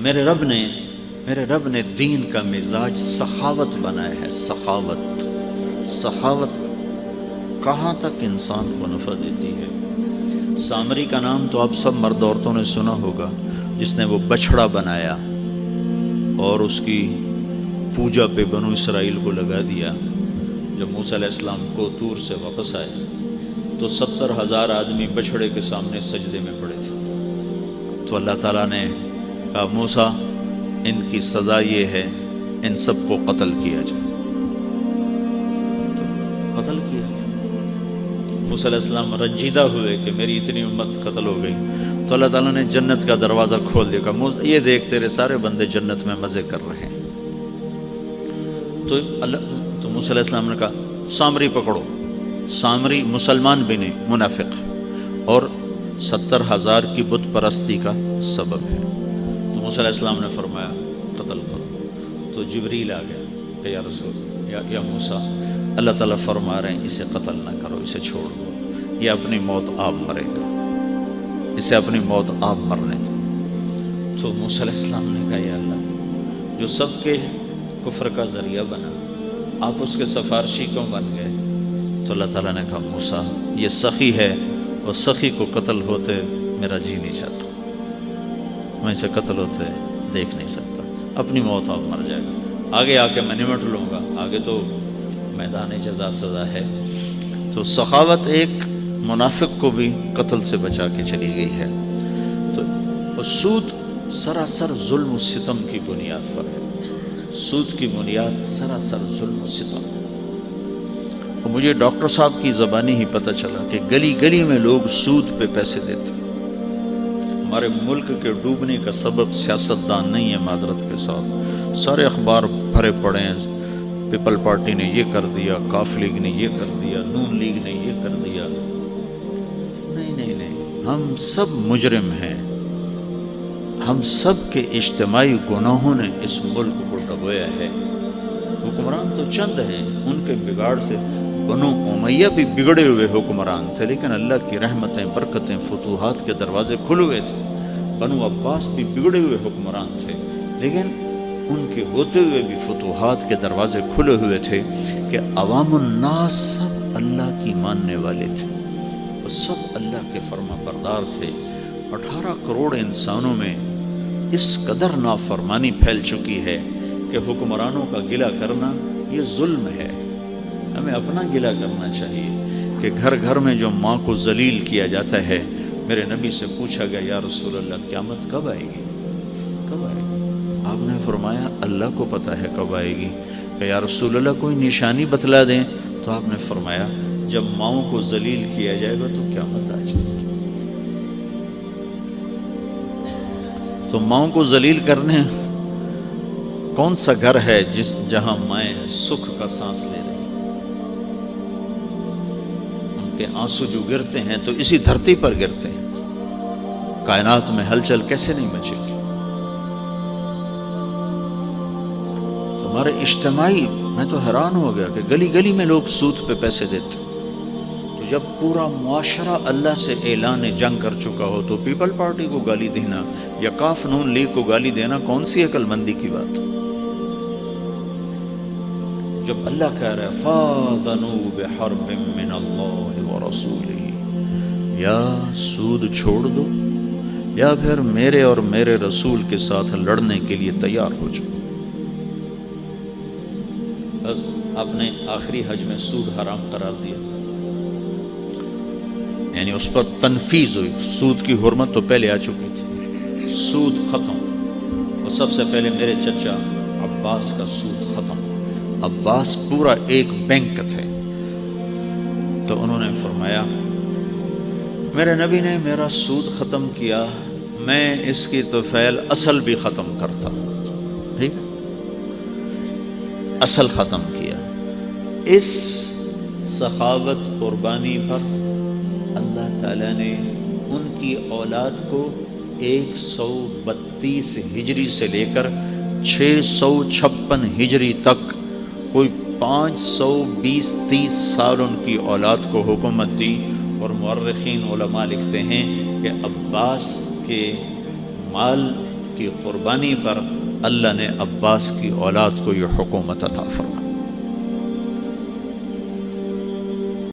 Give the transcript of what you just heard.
تو میرے رب نے دین کا مزاج سخاوت بنایا ہے. سخاوت کہاں تک انسان کو نفع دیتی ہے. سامری کا نام تو آپ سب مرد عورتوں نے سنا ہوگا، جس نے وہ بچھڑا بنایا اور اس کی پوجا پہ بنو اسرائیل کو لگا دیا. جب موسیٰ علیہ السلام کو طور سے واپس آئے تو 70,000 آدمی بچھڑے کے سامنے سجدے میں پڑے تھے. تو اللہ تعالیٰ نے کہا موسیٰ ان کی سزا یہ ہے، ان سب کو قتل کیا جائے. تو قتل کیا گیا. موسیٰ علیہ السلام رنجیدہ ہوئے کہ میری اتنی امت قتل ہو گئی. تو اللہ تعالیٰ نے جنت کا دروازہ کھول دیا. کہا یہ دیکھ تیرے سارے بندے جنت میں مزے کر رہے ہیں. تو موسیٰ علیہ السلام نے کہا سامری پکڑو. سامری مسلمان بھی نہیں، منافق، اور 70,000 کی بت پرستی کا سبب ہے. تو موسیٰ علیہ السلام نے فرمایا قتل کرو. تو جبریل آ گیا کہ یا رسول یا موسیٰ، اللہ تعالیٰ فرما رہے ہیں اسے قتل نہ کرو، اسے چھوڑ دو، یہ اپنی موت آپ مرے گا، اسے اپنی موت آپ مرنے دو. تو موسیٰ علیہ السلام نے کہا یا اللہ، جو سب کے کفر کا ذریعہ بنا، آپ اس کے سفارشی کیوں بن گئے؟ تو اللہ تعالیٰ نے کہا موسیٰ یہ سخی ہے، اور سخی کو قتل ہوتے میرا جی نہیں چاہتا، میں اسے قتل ہوتے دیکھ نہیں سکتا، اپنی موت آپ مر جائے گا، آگے آ کے میں نمٹ لوں گا، آگے تو میدان جزا سزا ہے. تو سخاوت ایک منافق کو بھی قتل سے بچا کے چلی گئی ہے. تو سود سراسر ظلم و ستم کی بنیاد پر ہے. سود کی بنیاد سراسر ظلم و ستم. اور مجھے ڈاکٹر صاحب کی زبانی ہی پتہ چلا کہ گلی گلی میں لوگ سود پہ پیسے دیتے. ہمارے ملک کے ڈوبنے کا سبب سیاستدان نہیں ہے، معذرت کے ساتھ. سارے اخبار بھرے پڑے ہیں، پیپل پارٹی نے یہ کر دیا، کاف لیگ نے یہ کر دیا، نون لیگ نے یہ کر دیا. نہیں، ہم سب مجرم ہیں. ہم سب کے اجتماعی گناہوں نے اس ملک کو ڈبویا ہے. حکمران تو چند ہیں، ان کے بگاڑ سے بنو امیہ بھی بگڑے ہوئے حکمران تھے، لیکن اللہ کی رحمتیں، برکتیں، فتوحات کے دروازے کھلے ہوئے تھے. بنو عباس بھی بگڑے ہوئے حکمران تھے، لیکن ان کے ہوتے ہوئے بھی فتوحات کے دروازے کھلے ہوئے تھے کہ عوام الناس سب اللہ کی ماننے والے تھے، اور سب اللہ کے فرما بردار تھے. 18 کروڑ انسانوں میں اس قدر نافرمانی پھیل چکی ہے کہ حکمرانوں کا گلہ کرنا یہ ظلم ہے. ہمیں اپنا گلہ کرنا چاہیے کہ گھر گھر میں جو ماں کو ذلیل کیا جاتا ہے. میرے نبی سے پوچھا گیا یا رسول اللہ قیامت کب آئے گی؟ کب آئے گی؟ آپ نے فرمایا اللہ کو پتہ ہے کب آئے گی. کہ یا رسول اللہ کوئی نشانی بتلا دیں. تو آپ نے فرمایا جب ماؤں کو ذلیل کیا جائے گا تو قیامت آ جائے گی. تو ماؤں کو ذلیل کرنے کون سا گھر ہے جہاں مائیں سکھ کا سانس لے رہی ہیں؟ ان کے آنسو جو گرتے ہیں تو اسی دھرتی پر گرتے ہیں. کائنات میں ہلچل کیسے نہیں مچے گی؟ تو ہمارے اجتماعی، میں تو حیران ہو گیا کہ گلی گلی میں لوگ سود پہ پیسے دیتے. تو جب پورا معاشرہ اللہ سے اعلان جنگ کر چکا ہو تو پیپل پارٹی کو گالی دینا یا کاف نون لیگ کو گالی دینا کون سی عقل مندی کی بات؟ جب اللہ کہہ رہا ہے فَاذَنُوا بِحَرْبٍ مِّنَ اللَّهِ وَرَسُولِهِ، یا سود چھوڑ دو یا پھر میرے اور میرے رسول کے ساتھ لڑنے کے لیے تیار ہو جاؤ. بس آپ نے آخری حج میں سود حرام قرار دیا، یعنی اس پر تنفیذ ہوئی. سود کی حرمت تو پہلے آ چکی تھی، سود ختم. اور سب سے پہلے میرے چچا عباس کا سود ختم. عباس پورا ایک بینک تھے. تو انہوں نے فرمایا میرے نبی نے میرا سود ختم کیا، میں اس کی تو فعل اصل بھی ختم کرتا. ٹھیک، اصل ختم کیا. اس سخاوت قربانی پر اللہ تعالیٰ نے ان کی اولاد کو 132 ہجری سے لے کر 656 ہجری تک کوئی 520-30 سال ان کی اولاد کو حکومت دی. اور مورخین علماء لکھتے ہیں کہ عباس کے مال کی قربانی پر اللہ نے عباس کی اولاد کو یہ حکومت عطا فرمائی۔